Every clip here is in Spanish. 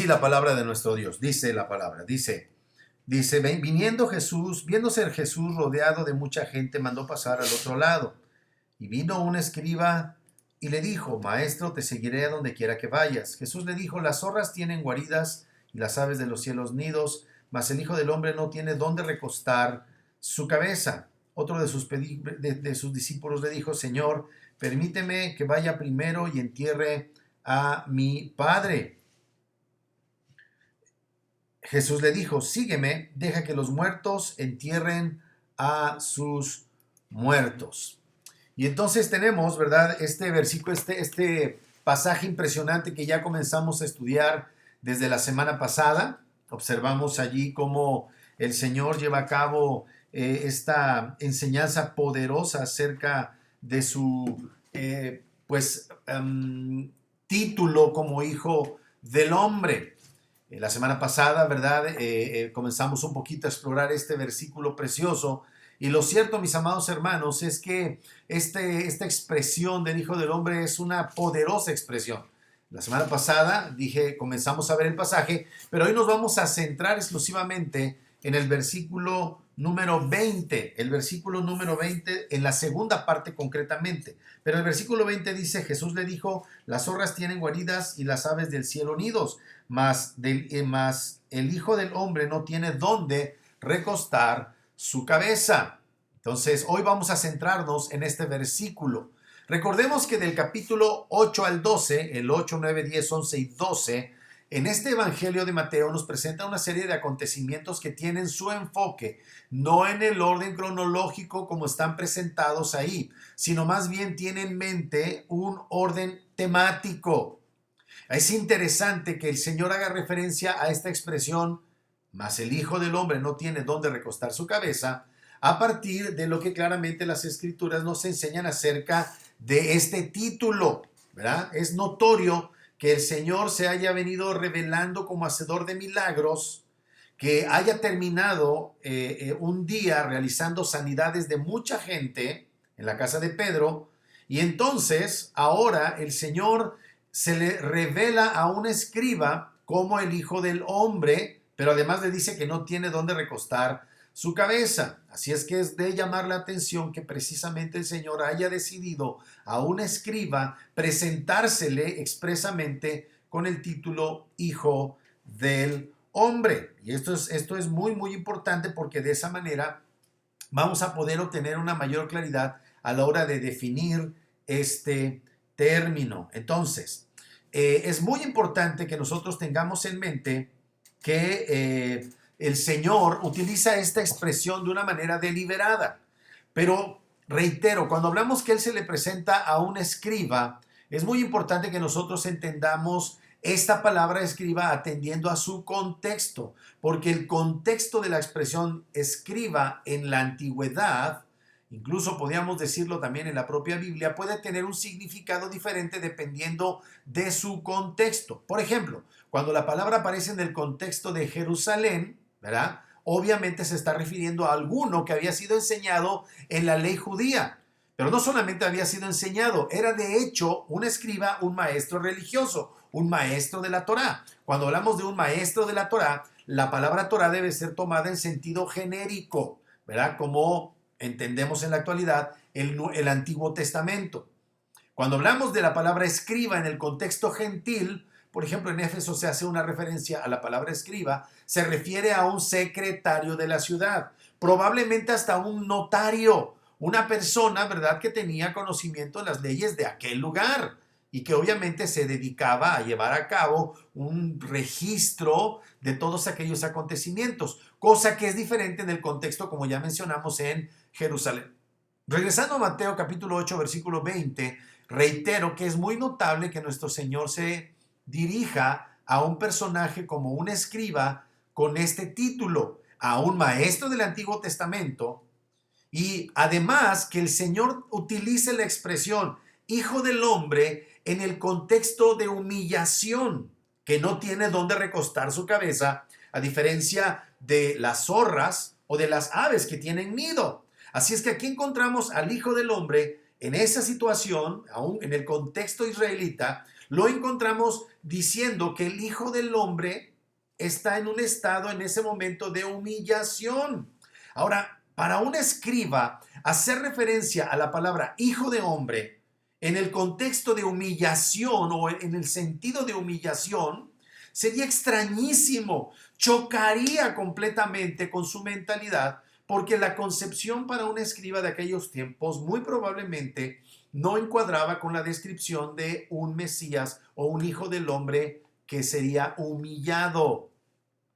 así la palabra de nuestro Dios. Dice la palabra, viniendo Jesús, viéndose Jesús rodeado de mucha gente, mandó pasar al otro lado. Y vino un escriba y le dijo, Maestro, te seguiré a donde quiera que vayas. Jesús le dijo, las zorras tienen guaridas y las aves de los cielos nidos, mas el Hijo del Hombre no tiene dónde recostar su cabeza. Otro de sus discípulos le dijo, Señor, permíteme que vaya primero y entierre a mi Padre. Jesús le dijo, sígueme, deja que los muertos entierren a sus muertos. Y entonces tenemos, ¿verdad? Este versículo, este pasaje impresionante que ya comenzamos a estudiar desde la semana pasada. Observamos allí cómo el Señor lleva a cabo esta enseñanza poderosa acerca de su, título como Hijo del Hombre. La semana pasada, ¿verdad? Comenzamos un poquito a explorar este versículo precioso. Y lo cierto, mis amados hermanos, es que esta expresión del Hijo del Hombre es una poderosa expresión. La semana pasada comenzamos a ver el pasaje, pero hoy nos vamos a centrar exclusivamente en el versículo número 20. El versículo número 20 en la segunda parte concretamente. Pero el versículo 20 dice, Jesús le dijo, las zorras tienen guaridas y las aves del cielo nidos, mas el Hijo del Hombre no tiene dónde recostar su cabeza. Entonces, hoy vamos a centrarnos en este versículo. Recordemos que del capítulo 8 al 12, el 8, 9, 10, 11 y 12, en este Evangelio de Mateo nos presenta una serie de acontecimientos que tienen su enfoque, no en el orden cronológico como están presentados ahí, sino más bien tiene en mente un orden temático. Es interesante que el Señor haga referencia a esta expresión, mas el Hijo del Hombre no tiene dónde recostar su cabeza, a partir de lo que claramente las Escrituras nos enseñan acerca de este título, ¿verdad? Es notorio que el Señor se haya venido revelando como hacedor de milagros, que haya terminado un día realizando sanidades de mucha gente en la casa de Pedro, y entonces ahora el Señor se le revela a un escriba como el Hijo del Hombre, pero además le dice que no tiene dónde recostar su cabeza. Así es que es de llamar la atención que precisamente el Señor haya decidido a un escriba presentársele expresamente con el título Hijo del Hombre. Y esto es muy, muy importante porque de esa manera vamos a poder obtener una mayor claridad a la hora de definir este término. Entonces, es muy importante que nosotros tengamos en mente que el Señor utiliza esta expresión de una manera deliberada. Pero reitero, cuando hablamos que Él se le presenta a un escriba, es muy importante que nosotros entendamos esta palabra escriba atendiendo a su contexto, porque el contexto de la expresión escriba en la antigüedad, incluso podríamos decirlo también en la propia Biblia, puede tener un significado diferente dependiendo de su contexto. Por ejemplo, cuando la palabra aparece en el contexto de Jerusalén, ¿verdad? Obviamente se está refiriendo a alguno que había sido enseñado en la ley judía. Pero no solamente había sido enseñado, era de hecho un escriba, un maestro religioso, un maestro de la Torá. Cuando hablamos de un maestro de la Torá, la palabra Torá debe ser tomada en sentido genérico, ¿verdad? Como entendemos en la actualidad el Antiguo Testamento. Cuando hablamos de la palabra escriba en el contexto gentil, por ejemplo, en Éfeso se hace una referencia a la palabra escriba, se refiere a un secretario de la ciudad, probablemente hasta un notario, una persona, ¿verdad?, que tenía conocimiento de las leyes de aquel lugar y que obviamente se dedicaba a llevar a cabo un registro de todos aquellos acontecimientos, cosa que es diferente en el contexto, como ya mencionamos, en Jerusalén. Regresando a Mateo capítulo 8, versículo 20, reitero que es muy notable que nuestro Señor se dirija a un personaje como un escriba con este título, a un maestro del Antiguo Testamento, y además que el Señor utilice la expresión Hijo del Hombre en el contexto de humillación, que no tiene dónde recostar su cabeza, a diferencia de las zorras o de las aves que tienen nido. Así es que aquí encontramos al Hijo del Hombre en esa situación, aún en el contexto israelita, lo encontramos diciendo que el Hijo del Hombre está en un estado en ese momento de humillación. Ahora, para un escriba, hacer referencia a la palabra Hijo de Hombre en el contexto de humillación o en el sentido de humillación sería extrañísimo, chocaría completamente con su mentalidad, porque la concepción para un escriba de aquellos tiempos muy probablemente no encuadraba con la descripción de un Mesías o un Hijo del Hombre que sería humillado,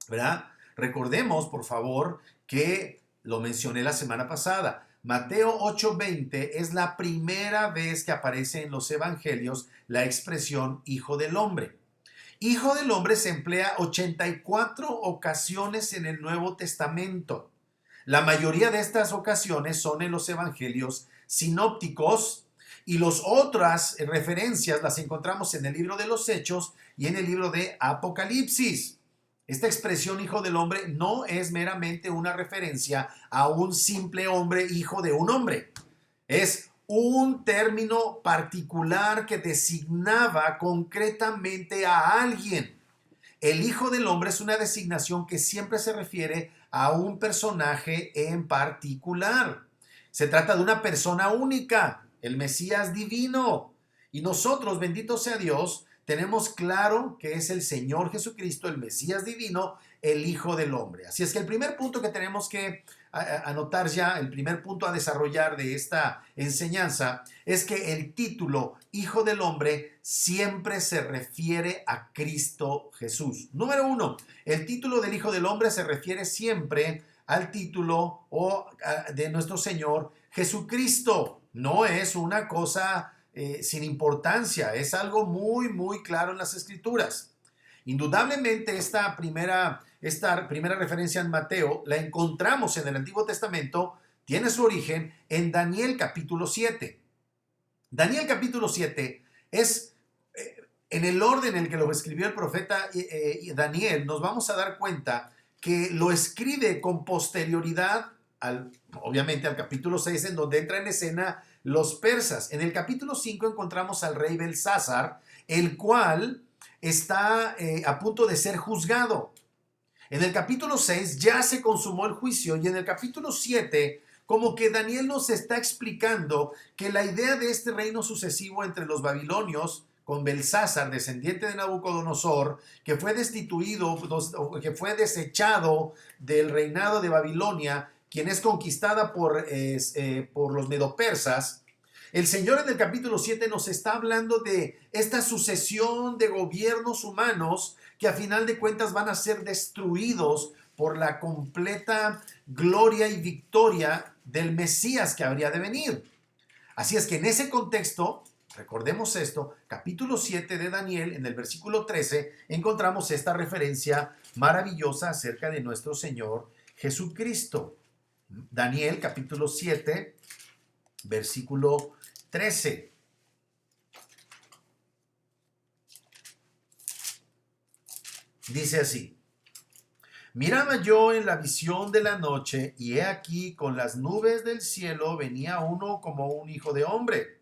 ¿verdad? Recordemos, por favor, que lo mencioné la semana pasada. Mateo 8:20 es la primera vez que aparece en los evangelios la expresión Hijo del Hombre. Hijo del Hombre se emplea 84 ocasiones en el Nuevo Testamento. La mayoría de estas ocasiones son en los evangelios sinópticos y las otras referencias las encontramos en el libro de los Hechos y en el libro de Apocalipsis. Esta expresión Hijo del Hombre no es meramente una referencia a un simple hombre, hijo de un hombre. Es un término particular que designaba concretamente a alguien. El Hijo del Hombre es una designación que siempre se refiere a un personaje en particular. Se trata de una persona única, el Mesías divino. Y nosotros, bendito sea Dios, tenemos claro que es el Señor Jesucristo, el Mesías divino, el Hijo del Hombre. Así es que el primer punto que tenemos que anotar ya, el primer punto a desarrollar de esta enseñanza es que el título Hijo del Hombre siempre se refiere a Cristo Jesús. Número uno, el título del Hijo del Hombre se refiere siempre al título de nuestro Señor Jesucristo. No es una cosa sin importancia, es algo muy, muy claro en las Escrituras. Indudablemente esta primera referencia en Mateo la encontramos en el Antiguo Testamento, tiene su origen en Daniel capítulo 7. Daniel capítulo 7 es, en el orden en el que lo escribió el profeta Daniel, nos vamos a dar cuenta que lo escribe con posterioridad, obviamente al capítulo 6, en donde entra en escena los persas. En el capítulo 5 encontramos al rey Belsasar, el cual está a punto de ser juzgado. En el capítulo 6 ya se consumó el juicio y en el capítulo 7 como que Daniel nos está explicando que la idea de este reino sucesivo entre los babilonios con Belsasar, descendiente de Nabucodonosor, que fue destituido, que fue desechado del reinado de Babilonia, quien es conquistada por los medopersas. El Señor en el capítulo 7 nos está hablando de esta sucesión de gobiernos humanos que a final de cuentas van a ser destruidos por la completa gloria y victoria del Mesías que habría de venir. Así es que en ese contexto, recordemos esto, capítulo 7 de Daniel, en el versículo 13, encontramos esta referencia maravillosa acerca de nuestro Señor Jesucristo. Daniel capítulo 7, versículo 13. Dice así: miraba yo en la visión de la noche, y he aquí con las nubes del cielo venía uno como un hijo de hombre,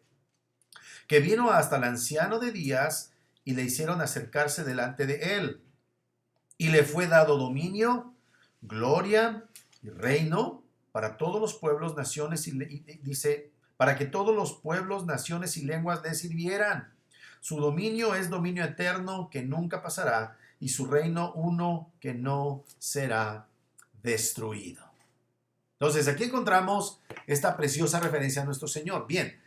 que vino hasta el anciano de días, y le hicieron acercarse delante de él. Y le fue dado dominio, gloria y reino para todos los pueblos, naciones y dice, para que todos los pueblos, naciones y lenguas le sirvieran. Su dominio es dominio eterno que nunca pasará, y su reino uno que no será destruido. Entonces, aquí encontramos esta preciosa referencia a nuestro Señor. Bien,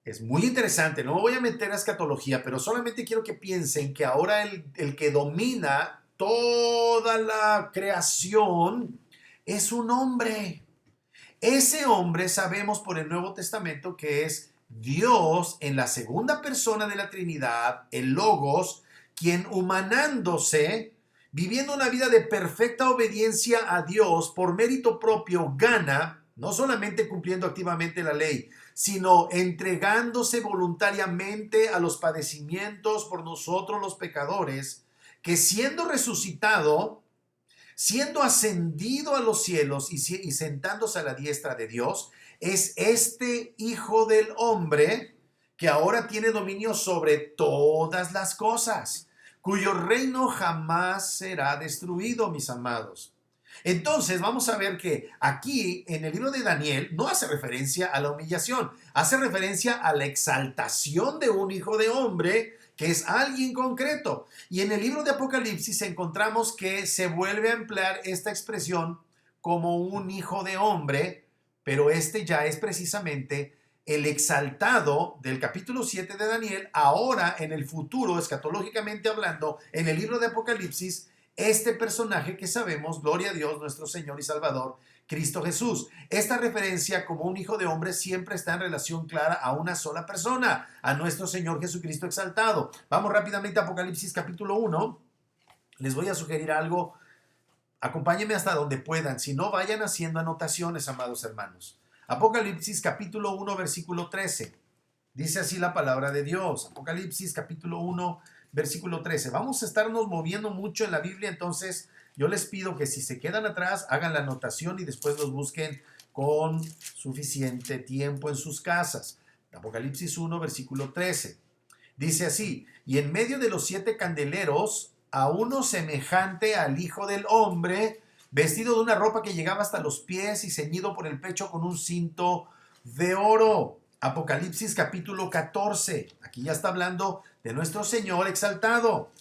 es muy interesante, no me voy a meter a escatología, pero solamente quiero que piensen que ahora el que domina toda la creación es un hombre. Ese hombre sabemos por el Nuevo Testamento que es Dios en la segunda persona de la Trinidad, el Logos, quien humanándose, viviendo una vida de perfecta obediencia a Dios por mérito propio, gana, no solamente cumpliendo activamente la ley, sino entregándose voluntariamente a los padecimientos por nosotros los pecadores, que siendo resucitado, siendo ascendido a los cielos y sentándose a la diestra de Dios, es este Hijo del Hombre que ahora tiene dominio sobre todas las cosas, cuyo reino jamás será destruido, mis amados. Entonces vamos a ver que aquí en el libro de Daniel no hace referencia a la humillación, hace referencia a la exaltación de un hijo de hombre que es alguien concreto. Y en el libro de Apocalipsis encontramos que se vuelve a emplear esta expresión como un hijo de hombre, pero este ya es precisamente el exaltado del capítulo 7 de Daniel, ahora en el futuro, escatológicamente hablando, en el libro de Apocalipsis, este personaje que sabemos, gloria a Dios, nuestro Señor y Salvador, Cristo Jesús. Esta referencia como un hijo de hombre siempre está en relación clara a una sola persona, a nuestro Señor Jesucristo exaltado. Vamos rápidamente a Apocalipsis capítulo 1. Les voy a sugerir algo. Acompáñenme hasta donde puedan. Si no, vayan haciendo anotaciones, amados hermanos. Apocalipsis capítulo 1, versículo 13. Dice así la palabra de Dios. Apocalipsis capítulo 1, versículo 13. Vamos a estarnos moviendo mucho en la Biblia, entonces yo les pido que si se quedan atrás, hagan la anotación y después los busquen con suficiente tiempo en sus casas. Apocalipsis 1, versículo 13. Dice así: y en medio de los 7 candeleros, a uno semejante al Hijo del Hombre, vestido de una ropa que llegaba hasta los pies y ceñido por el pecho con un cinto de oro. Apocalipsis capítulo 14. Aquí ya está hablando de nuestro Señor exaltado.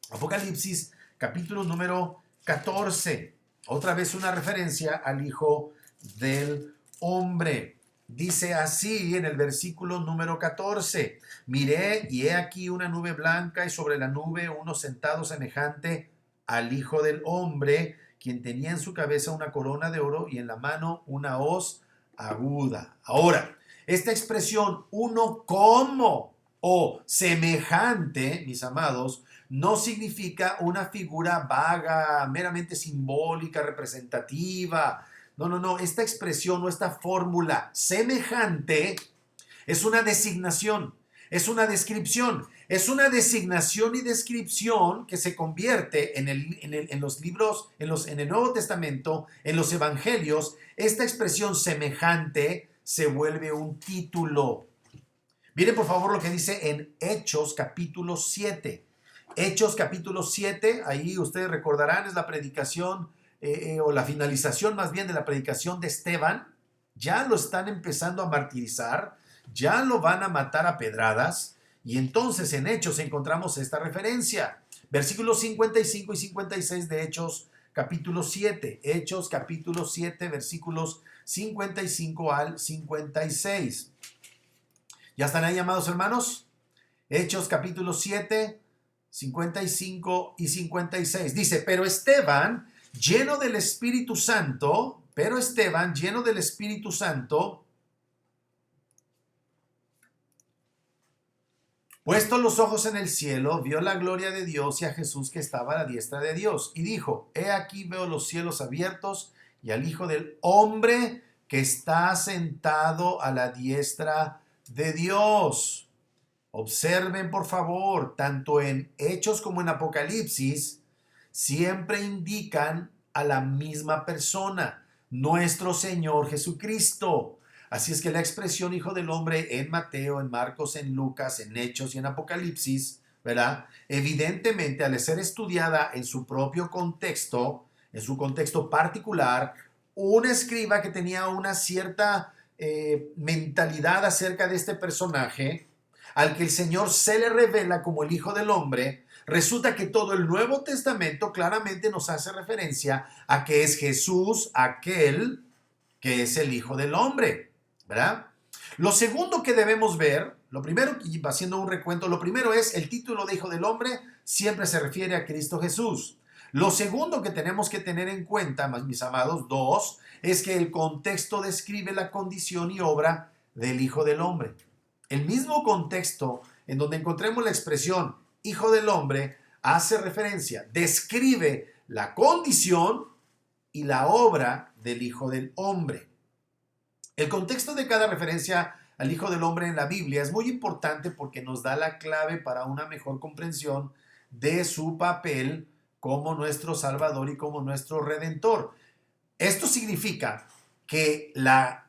Apocalipsis capítulo número 14. Otra vez una referencia al Hijo del Hombre. Dice así en el versículo número 14: miré y he aquí una nube blanca y sobre la nube uno sentado semejante al Hijo del Hombre, quien tenía en su cabeza una corona de oro y en la mano una hoz aguda. Ahora, esta expresión uno como o semejante, mis amados, no significa una figura vaga, meramente simbólica, representativa. No. Esta expresión o esta fórmula semejante es una designación, es una descripción, es una designación y descripción que se convierte en los libros, en el Nuevo Testamento, en los Evangelios. Esta expresión semejante se vuelve un título. Miren por favor lo que dice en Hechos capítulo 7. Hechos capítulo 7, ahí ustedes recordarán, es la predicación o la finalización más bien de la predicación de Esteban. Ya lo están empezando a martirizar, ya lo van a matar a pedradas, y entonces en Hechos encontramos esta referencia. Versículos 55 y 56 de Hechos capítulo 7. Hechos capítulo 7, versículos 55 al 56. ¿Ya están ahí, amados hermanos? Hechos capítulo 7, 55 y 56. Dice: pero Esteban, lleno del Espíritu Santo, puesto los ojos en el cielo, vio la gloria de Dios y a Jesús que estaba a la diestra de Dios. Y dijo: he aquí veo los cielos abiertos y al Hijo del Hombre que está sentado a la diestra de Dios. Observen por favor, tanto en Hechos como en Apocalipsis, siempre indican a la misma persona, nuestro Señor Jesucristo. Así es que la expresión Hijo del Hombre en Mateo, en Marcos, en Lucas, en Hechos y en Apocalipsis, ¿verdad? Evidentemente, al ser estudiada en su propio contexto, en su contexto particular, un escriba que tenía una cierta mentalidad acerca de este personaje, al que el Señor se le revela como el Hijo del Hombre, resulta que todo el Nuevo Testamento claramente nos hace referencia a que es Jesús aquel que es el Hijo del Hombre, ¿verdad? Lo segundo que debemos ver, lo primero, y haciendo un recuento, lo primero es el título de Hijo del Hombre siempre se refiere a Cristo Jesús. Lo segundo que tenemos que tener en cuenta, mis amados, dos, es que el contexto describe la condición y obra del Hijo del Hombre. El mismo contexto en donde encontremos la expresión Hijo del Hombre hace referencia, describe la condición y la obra del Hijo del Hombre. El contexto de cada referencia al Hijo del Hombre en la Biblia es muy importante porque nos da la clave para una mejor comprensión de su papel como nuestro Salvador y como nuestro Redentor. Esto significa que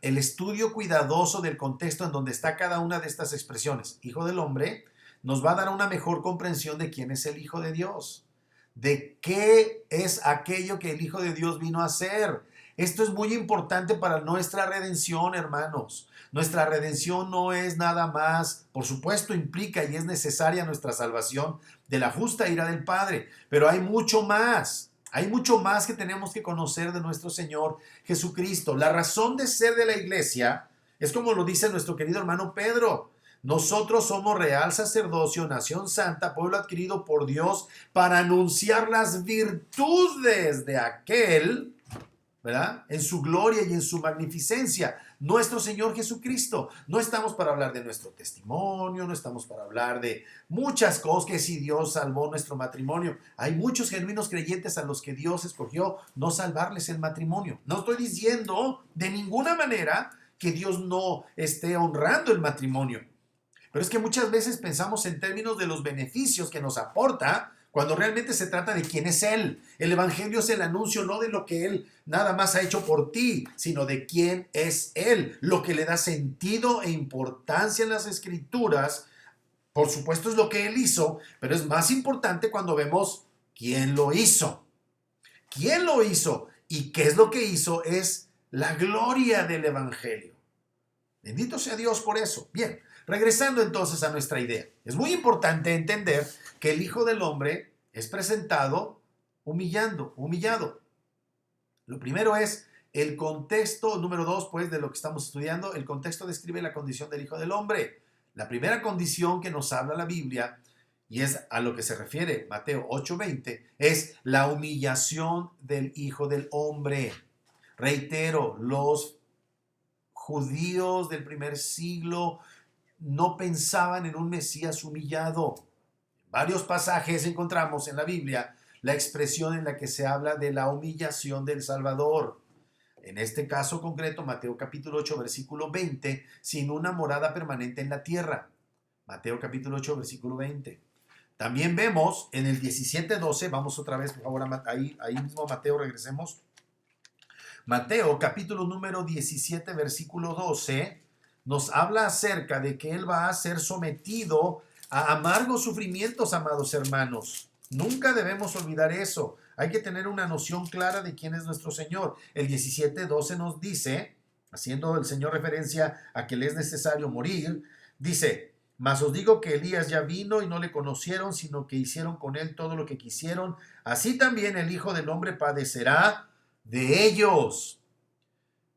el estudio cuidadoso del contexto en donde está cada una de estas expresiones, Hijo del Hombre, nos va a dar una mejor comprensión de quién es el Hijo de Dios, de qué es aquello que el Hijo de Dios vino a hacer. Esto es muy importante para nuestra redención, hermanos. Nuestra redención no es nada más, por supuesto implica y es necesaria nuestra salvación de la justa ira del Padre, pero hay mucho más. Hay mucho más que tenemos que conocer de nuestro Señor Jesucristo. La razón de ser de la iglesia es como lo dice nuestro querido hermano Pedro. Nosotros somos real sacerdocio, nación santa, pueblo adquirido por Dios para anunciar las virtudes de aquel, ¿verdad? En su gloria y en su magnificencia, nuestro Señor Jesucristo. No estamos para hablar de nuestro testimonio, no estamos para hablar de muchas cosas, que si Dios salvó nuestro matrimonio. Hay muchos genuinos creyentes a los que Dios escogió no salvarles el matrimonio. No estoy diciendo de ninguna manera que Dios no esté honrando el matrimonio. Pero es que muchas veces pensamos en términos de los beneficios que nos aporta cuando realmente se trata de quién es Él. El Evangelio es el anuncio no de lo que Él nada más ha hecho por ti, sino de quién es Él. Lo que le da sentido e importancia en las Escrituras, por supuesto es lo que Él hizo, pero es más importante cuando vemos quién lo hizo. ¿Quién lo hizo? ¿Y qué es lo que hizo? Es la gloria del Evangelio. Bendito sea Dios por eso. Bien. Regresando entonces a nuestra idea, es muy importante entender que el Hijo del Hombre es presentado humillado. Lo primero es el contexto, número 2, pues, de lo que estamos estudiando. El contexto describe la condición del Hijo del Hombre. La primera condición que nos habla la Biblia, y es a lo que se refiere Mateo 8:20, es la humillación del Hijo del Hombre. Reitero, los judíos del primer siglo no pensaban en un Mesías humillado. En varios pasajes encontramos en la Biblia la expresión en la que se habla de la humillación del Salvador. En este caso concreto, Mateo capítulo 8, versículo 20, sin una morada permanente en la tierra. Mateo capítulo 8, versículo 20. También vemos en el 17:12, vamos otra vez, por favor, ahí mismo Mateo, regresemos. Mateo capítulo número 17, versículo 12, nos habla acerca de que Él va a ser sometido a amargos sufrimientos, amados hermanos. Nunca debemos olvidar eso. Hay que tener una noción clara de quién es nuestro Señor. El 17:12 nos dice, haciendo el Señor referencia a que le es necesario morir, dice: mas os digo que Elías ya vino y no le conocieron, sino que hicieron con él todo lo que quisieron. Así también el Hijo del Hombre padecerá de ellos.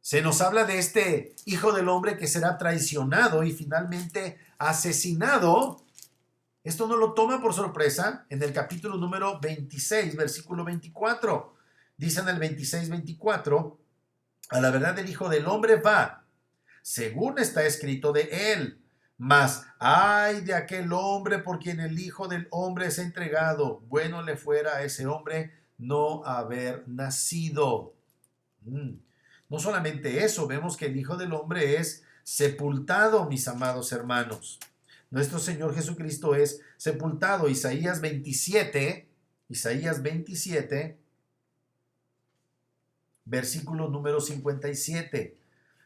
Se nos habla de este Hijo del Hombre que será traicionado y finalmente asesinado. Esto no lo toma por sorpresa en el capítulo número 26, versículo 24. Dice en el 26:24, a la verdad del Hijo del Hombre va, según está escrito de él. Mas ay de aquel hombre por quien el Hijo del Hombre es entregado. Bueno le fuera a ese hombre no haber nacido. No solamente eso, vemos que el Hijo del Hombre es sepultado, mis amados hermanos. Nuestro Señor Jesucristo es sepultado. Isaías 27, versículo número 57.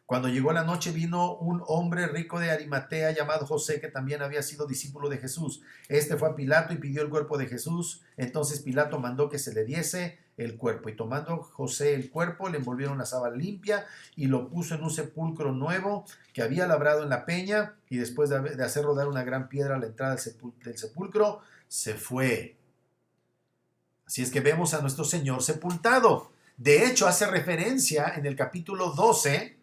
Cuando llegó la noche vino un hombre rico de Arimatea llamado José, que también había sido discípulo de Jesús. Este fue a Pilato y pidió el cuerpo de Jesús. Entonces Pilato mandó que se le diese el cuerpo. Y tomando José el cuerpo, le envolvieron la sábana limpia y lo puso en un sepulcro nuevo que había labrado en la peña. Y después de hacer rodar una gran piedra a la entrada del sepulcro, se fue. Así es que vemos a nuestro Señor sepultado. De hecho, hace referencia en el capítulo 12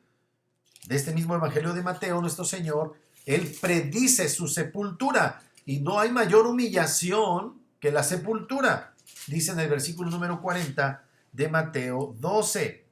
de este mismo Evangelio de Mateo, nuestro Señor, Él predice su sepultura. Y no hay mayor humillación que la sepultura. Dice en el versículo número 40 de Mateo 12.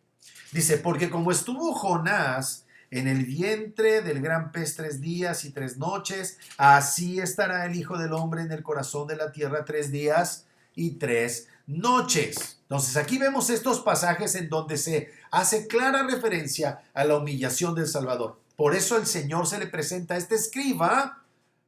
Dice, porque como estuvo Jonás en el vientre del gran pez 3 días y 3 noches, así estará el Hijo del Hombre en el corazón de la tierra 3 días y 3 noches. Entonces aquí vemos estos pasajes en donde se hace clara referencia a la humillación del Salvador. Por eso el Señor se le presenta a este escriba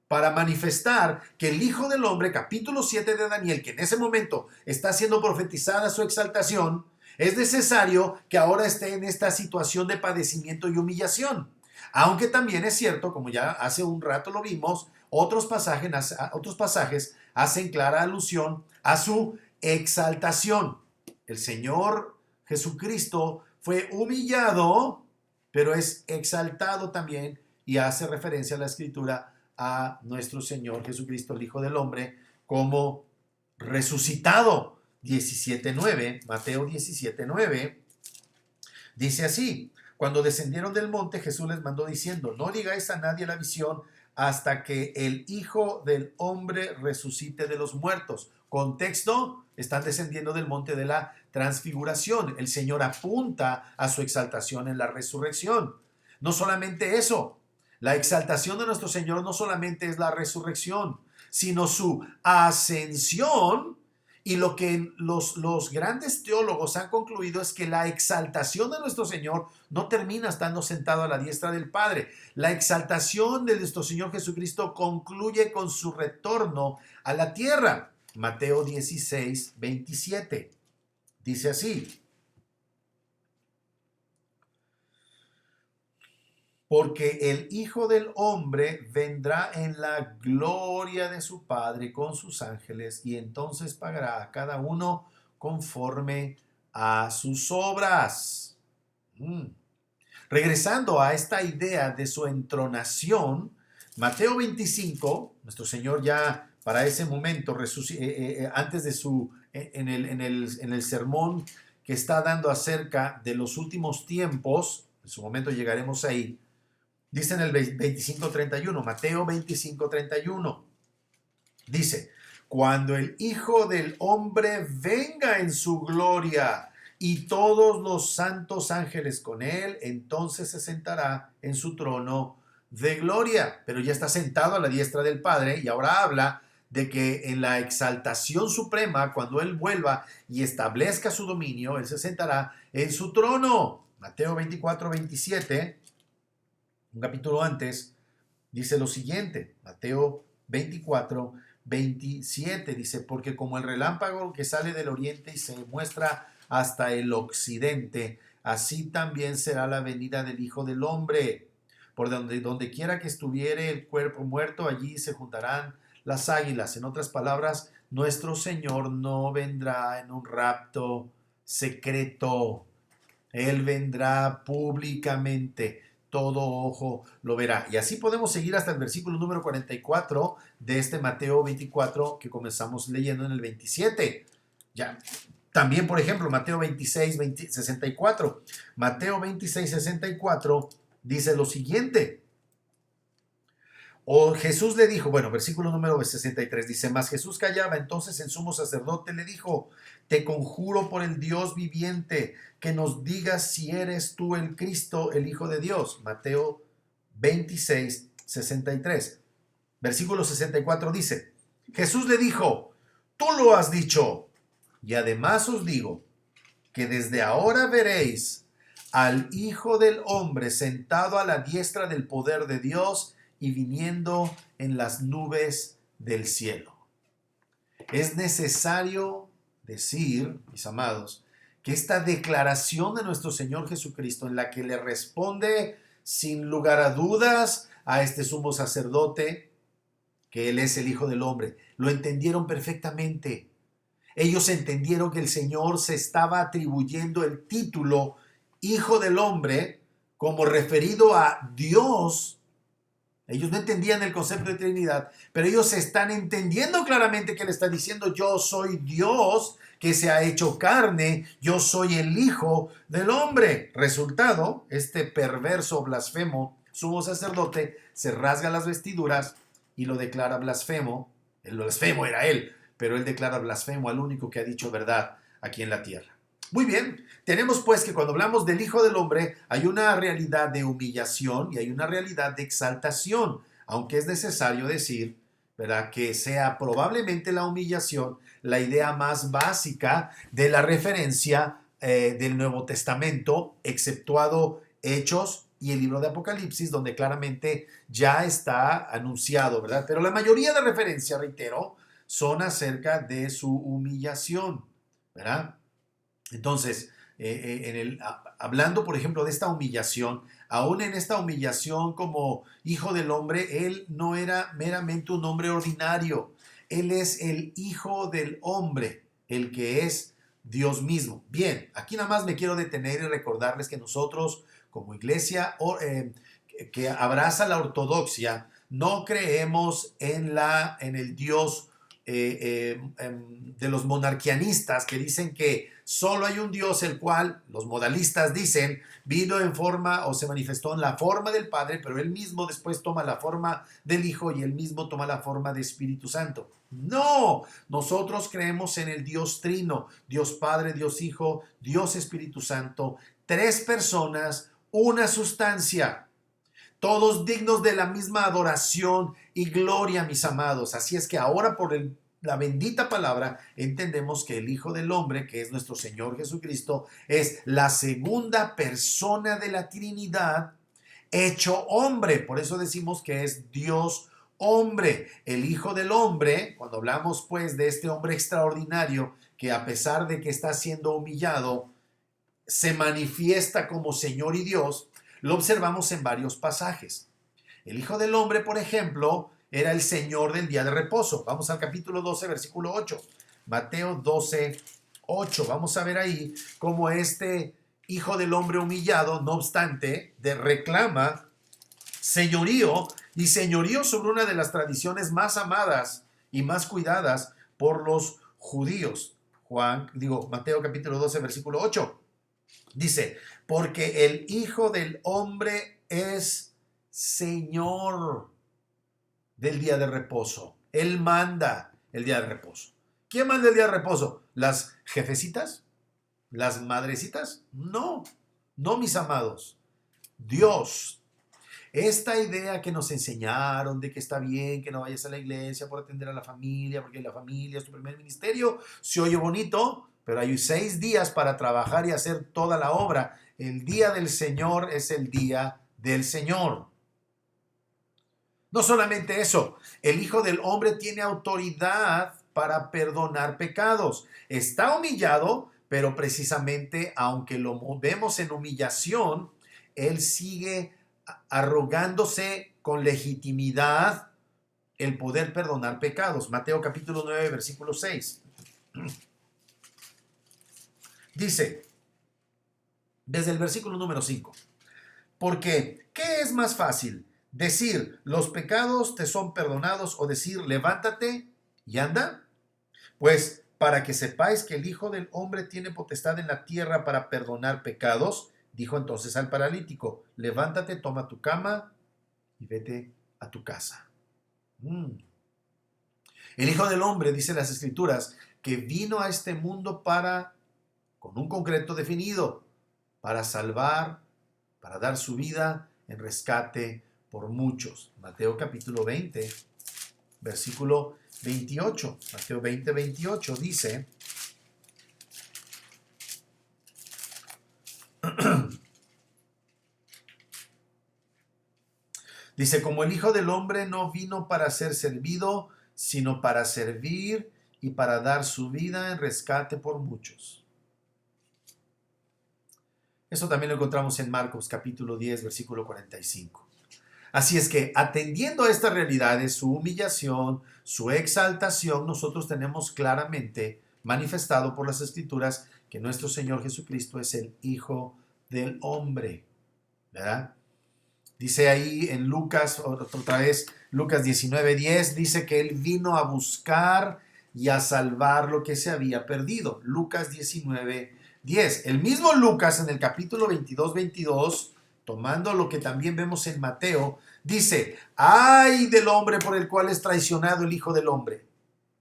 para manifestar que el Hijo del Hombre, capítulo 7 de Daniel, que en ese momento está siendo profetizada su exaltación, Es necesario que ahora esté en esta situación de padecimiento y humillación. Aunque también es cierto, como ya hace un rato lo vimos, otros pasajes hacen clara alusión a su exaltación. El Señor Jesucristo fue humillado, pero es exaltado también y hace referencia a la Escritura a nuestro Señor Jesucristo, el Hijo del Hombre, como resucitado. 17:9, Mateo 17:9, dice así: cuando descendieron del monte, Jesús les mandó diciendo: no digáis a nadie la visión hasta que el Hijo del Hombre resucite de los muertos. Contexto: están descendiendo del monte de la transfiguración. El Señor apunta a su exaltación en la resurrección. No solamente eso, la exaltación de nuestro Señor no solamente es la resurrección, sino su ascensión. Y lo que los grandes teólogos han concluido es que la exaltación de nuestro Señor no termina estando sentado a la diestra del Padre. La exaltación de nuestro Señor Jesucristo concluye con su retorno a la tierra. Mateo 16:27. Dice así: porque el Hijo del Hombre vendrá en la gloria de su Padre con sus ángeles, y entonces pagará a cada uno conforme a sus obras. Regresando a esta idea de su entronación, Mateo 25, nuestro Señor ya para ese momento, antes de en el sermón que está dando acerca de los últimos tiempos, en su momento llegaremos ahí. Dice en el 25:31, Mateo 25:31, dice: cuando el Hijo del Hombre venga en su gloria y todos los santos ángeles con él, entonces se sentará en su trono de gloria. Pero ya está sentado a la diestra del Padre, y ahora habla de que en la exaltación suprema, cuando él vuelva y establezca su dominio, él se sentará en su trono. Mateo 24:27, un capítulo antes, dice lo siguiente. Mateo 24:27 dice: porque como el relámpago que sale del oriente y se muestra hasta el occidente, así también será la venida del Hijo del Hombre. Por donde quiera que estuviere el cuerpo muerto, allí se juntarán las águilas. En otras palabras, nuestro Señor no vendrá en un rapto secreto. Él vendrá públicamente. Todo ojo lo verá. Y así podemos seguir hasta el versículo número 44 de este Mateo 24 que comenzamos leyendo en el 27. Ya. También, por ejemplo, Mateo 64. Mateo 64 dice lo siguiente: o Jesús le dijo, bueno, versículo número 63, dice: mas Jesús callaba. Entonces el sumo sacerdote le dijo: te conjuro por el Dios viviente, que nos digas si eres tú el Cristo, el Hijo de Dios. Mateo 26:63. Versículo 64 dice: Jesús le dijo: tú lo has dicho, y además os digo que desde ahora veréis al Hijo del Hombre sentado a la diestra del poder de Dios y viniendo en las nubes del cielo. Es necesario decir, mis amados, que esta declaración de nuestro Señor Jesucristo, en la que le responde sin lugar a dudas a este sumo sacerdote, que Él es el Hijo del Hombre, lo entendieron perfectamente. Ellos entendieron que el Señor se estaba atribuyendo el título Hijo del Hombre como referido a Dios. Ellos no entendían el concepto de Trinidad, pero ellos están entendiendo claramente que Él está diciendo: yo soy Dios que se ha hecho carne, yo soy el Hijo del Hombre. Resultado, este perverso blasfemo sumo sacerdote se rasga las vestiduras y lo declara blasfemo. El blasfemo era él, pero él declara blasfemo al único que ha dicho verdad aquí en la tierra. Muy bien, tenemos pues que cuando hablamos del Hijo del Hombre hay una realidad de humillación y hay una realidad de exaltación, aunque es necesario decir, ¿verdad?, que sea probablemente la humillación la idea más básica de la referencia del Nuevo Testamento, exceptuado Hechos y el libro de Apocalipsis, donde claramente ya está anunciado, ¿verdad? Pero la mayoría de referencias, reitero, son acerca de su humillación, ¿verdad? Entonces, hablando, por ejemplo, de esta humillación, aún en esta humillación como hijo del hombre, él no era meramente un hombre ordinario. Él es el hijo del hombre, el que es Dios mismo. Bien, aquí nada más me quiero detener y recordarles que nosotros, como iglesia que abraza la ortodoxia, no creemos en el Dios de los monarquianistas que dicen que solo hay un Dios, el cual los modalistas dicen vino en forma o se manifestó en la forma del Padre, pero él mismo después toma la forma del Hijo y él mismo toma la forma de Espíritu Santo. No, nosotros creemos en el Dios Trino, Dios Padre, Dios Hijo, Dios Espíritu Santo, tres personas, una sustancia, todos dignos de la misma adoración y gloria, mis amados. Así es que ahora por la bendita palabra entendemos que el Hijo del Hombre, que es nuestro Señor Jesucristo, es la segunda persona de la Trinidad hecho hombre. Por eso decimos que es Dios hombre, el Hijo del Hombre. Cuando hablamos pues de este hombre extraordinario que a pesar de que está siendo humillado, se manifiesta como Señor y Dios, lo observamos en varios pasajes. El Hijo del Hombre, por ejemplo, era el Señor del día de reposo. Vamos al capítulo 12, versículo 8. Mateo 12, 8. Vamos a ver ahí cómo este Hijo del Hombre humillado, no obstante, reclama señorío y señorío sobre una de las tradiciones más amadas y más cuidadas por los judíos. Mateo capítulo 12, versículo 8. Dice, porque el Hijo del Hombre es Señor del día de reposo. Él manda el día de reposo. ¿Quién manda el día de reposo? ¿Las jefecitas? ¿Las madrecitas? No, no, mis amados. Dios. Esta idea que nos enseñaron de que está bien que no vayas a la iglesia por atender a la familia, porque la familia es tu primer ministerio, se oye bonito, pero hay 6 días para trabajar y hacer toda la obra. El día del Señor es el día del Señor. No solamente eso, el Hijo del Hombre tiene autoridad para perdonar pecados. Está humillado, pero precisamente, aunque lo vemos en humillación, él sigue arrogándose con legitimidad el poder perdonar pecados. Mateo capítulo 9, versículo 6. Dice, desde el versículo número 5, porque, ¿qué es más fácil? Decir, los pecados te son perdonados, o decir, levántate y anda. Pues, para que sepáis que el Hijo del Hombre tiene potestad en la tierra para perdonar pecados, dijo entonces al paralítico, levántate, toma tu cama y vete a tu casa. El Hijo del Hombre, dice las Escrituras, que vino a este mundo con un concreto definido, para salvar, para dar su vida en rescate por muchos. Mateo capítulo 20, versículo 28. Mateo 20, 28 dice, dice, como el Hijo del Hombre no vino para ser servido, sino para servir y para dar su vida en rescate por muchos. Eso también lo encontramos en Marcos capítulo 10, versículo 45. Así es que, atendiendo a estas realidades, su humillación, su exaltación, nosotros tenemos claramente manifestado por las Escrituras que nuestro Señor Jesucristo es el Hijo del Hombre, ¿verdad? Dice ahí en Lucas, otra vez, Lucas 19:10, dice que Él vino a buscar y a salvar lo que se había perdido. Lucas 19:10. El mismo Lucas en el capítulo 22, tomando lo que también vemos en Mateo, dice, ¡ay del hombre por el cual es traicionado el Hijo del Hombre!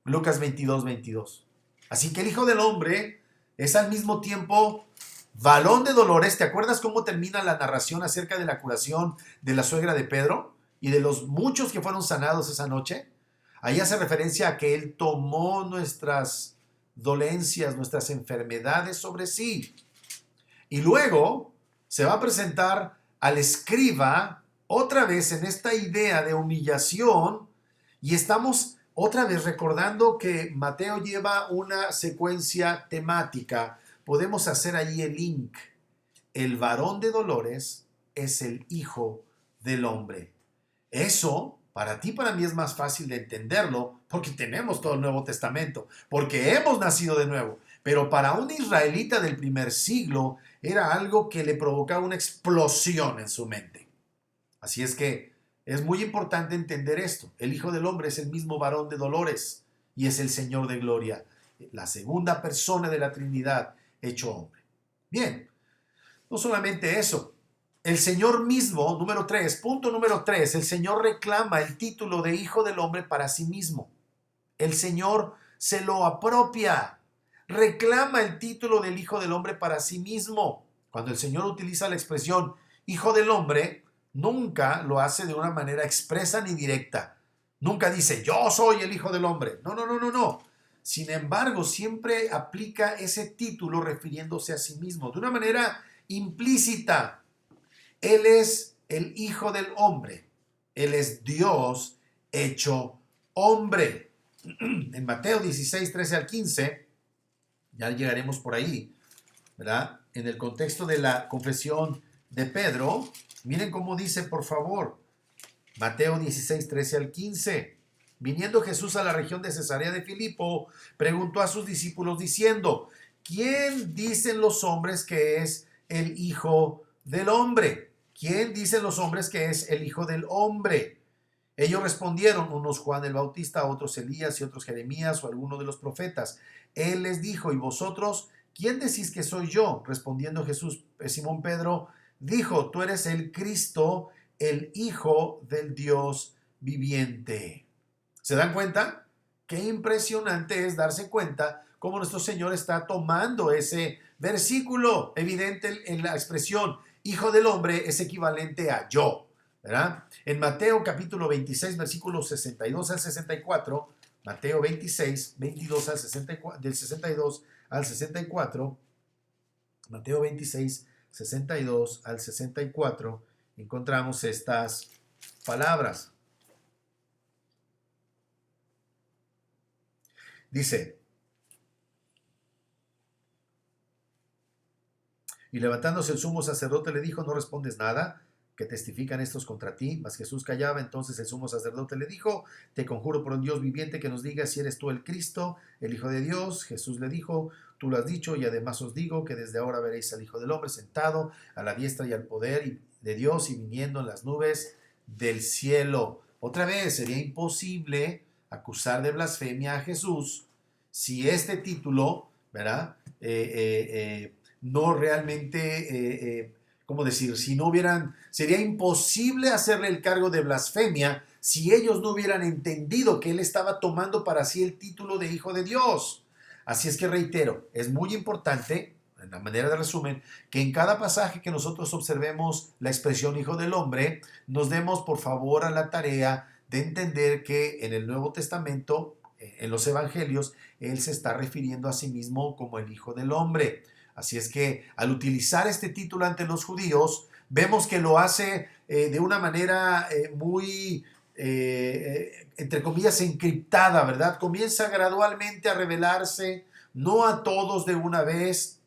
Lucas 22:22. Así que el Hijo del Hombre es al mismo tiempo varón de dolores. ¿Te acuerdas cómo termina la narración acerca de la curación de la suegra de Pedro y de los muchos que fueron sanados esa noche? Ahí hace referencia a que Él tomó nuestras dolencias, nuestras enfermedades sobre sí. Y luego se va a presentar al escriba otra vez en esta idea de humillación, y estamos otra vez recordando que Mateo lleva una secuencia temática podemos hacer allí el link. El varón de dolores es el Hijo del Hombre. Eso, para ti y para mí es más fácil de entenderlo porque tenemos todo el Nuevo Testamento, porque hemos nacido de nuevo. Pero para un israelita del primer siglo era algo que le provocaba una explosión en su mente. Así es que es muy importante entender esto. El Hijo del Hombre es el mismo varón de dolores y es el Señor de gloria, la segunda persona de la Trinidad hecho hombre. Bien, no solamente eso. El Señor mismo, punto número 3, el Señor reclama el título de Hijo del Hombre para sí mismo. El Señor se lo apropia, reclama el título del Hijo del Hombre para sí mismo. Cuando el Señor utiliza la expresión Hijo del Hombre, nunca lo hace de una manera expresa ni directa. Nunca dice, yo soy el Hijo del Hombre. No, no, no, no, no. Sin embargo, siempre aplica ese título refiriéndose a sí mismo, de una manera implícita. Él es el Hijo del Hombre. Él es Dios hecho hombre. En Mateo 16, 13 al 15, ya llegaremos por ahí, ¿verdad? En el contexto de la confesión de Pedro, miren cómo dice, por favor, Mateo 16, 13 al 15. Viniendo Jesús a la región de Cesarea de Filipo, preguntó a sus discípulos diciendo, ¿quién dicen los hombres que es el Hijo del Hombre? ¿Quién dicen los hombres que es el Hijo del Hombre? Ellos respondieron, unos Juan el Bautista, otros Elías y otros Jeremías o alguno de los profetas. Él les dijo, ¿y vosotros quién decís que soy yo? Respondiendo Jesús, Simón Pedro, dijo, tú eres el Cristo, el Hijo del Dios viviente. ¿Se dan cuenta? Qué impresionante es darse cuenta cómo nuestro Señor está tomando ese versículo. Evidente en la expresión Hijo del Hombre es equivalente a yo, ¿verdad? En Mateo capítulo 26, versículos 62 al 64, Mateo 26, 22 al 64, del 62 al 64, Mateo 26, 62 al 64, encontramos estas palabras. Dice, y levantándose el sumo sacerdote le dijo, ¿no respondes nada? ¿Que testifican estos contra ti? Mas Jesús callaba. Entonces el sumo sacerdote le dijo, te conjuro por el Dios viviente que nos digas si eres tú el Cristo, el Hijo de Dios. Jesús le dijo, tú lo has dicho y además os digo que desde ahora veréis al Hijo del Hombre sentado a la diestra y al poder de Dios y viniendo en las nubes del cielo. Otra vez, sería imposible acusar de blasfemia a Jesús si este título, ¿verdad? No realmente, ¿cómo decir? Si no hubieran, sería imposible hacerle el cargo de blasfemia si ellos no hubieran entendido que él estaba tomando para sí el título de Hijo de Dios. Así es que reitero, es muy importante, en la manera de resumen, que en cada pasaje que nosotros observemos la expresión Hijo del Hombre, nos demos por favor a la tarea de entender que en el Nuevo Testamento, en los Evangelios, él se está refiriendo a sí mismo como el Hijo del Hombre. Así es que al utilizar este título ante los judíos, vemos que lo hace de una manera muy, entre comillas, encriptada, ¿verdad? Comienza gradualmente a revelarse, no a todos de una vez,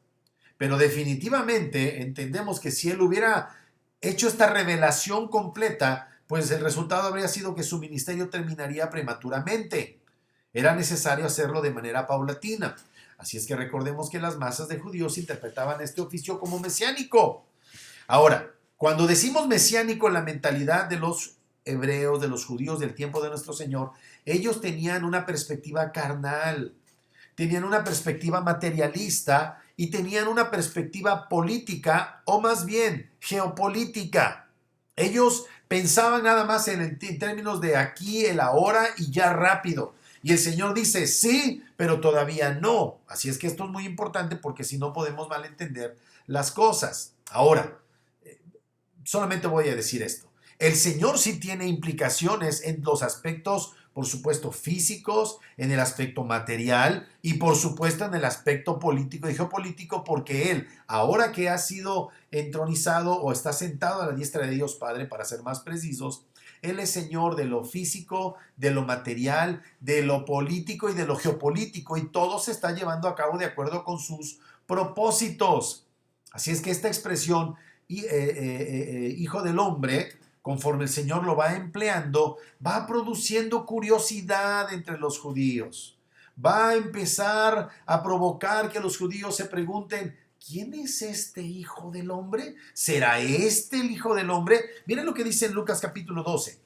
pero definitivamente entendemos que si él hubiera hecho esta revelación completa, pues el resultado habría sido que su ministerio terminaría prematuramente. Era necesario hacerlo de manera paulatina. Así es que recordemos que las masas de judíos interpretaban este oficio como mesiánico. Ahora, cuando decimos mesiánico en la mentalidad de los hebreos, de los judíos del tiempo de nuestro Señor, ellos tenían una perspectiva carnal, tenían una perspectiva materialista y tenían una perspectiva política, o más bien geopolítica. Ellos pensaban nada más en términos de aquí, el ahora y ya rápido. Y el Señor dice, sí, pero todavía no. Así es que esto es muy importante porque si no podemos malentender las cosas. Ahora, solamente voy a decir esto. El Señor sí tiene implicaciones en los aspectos, por supuesto, físicos, en el aspecto material y por supuesto en el aspecto político y geopolítico, porque Él, ahora que ha sido entronizado o está sentado a la diestra de Dios Padre, para ser más precisos, Él es Señor de lo físico, de lo material, de lo político y de lo geopolítico, y todo se está llevando a cabo de acuerdo con sus propósitos. Así es que esta expresión, hijo del hombre, conforme el Señor lo va empleando, va produciendo curiosidad entre los judíos. Va a empezar a provocar que los judíos se pregunten, ¿quién es este hijo del hombre? ¿Será este el hijo del hombre? Miren lo que dice en Lucas capítulo 12.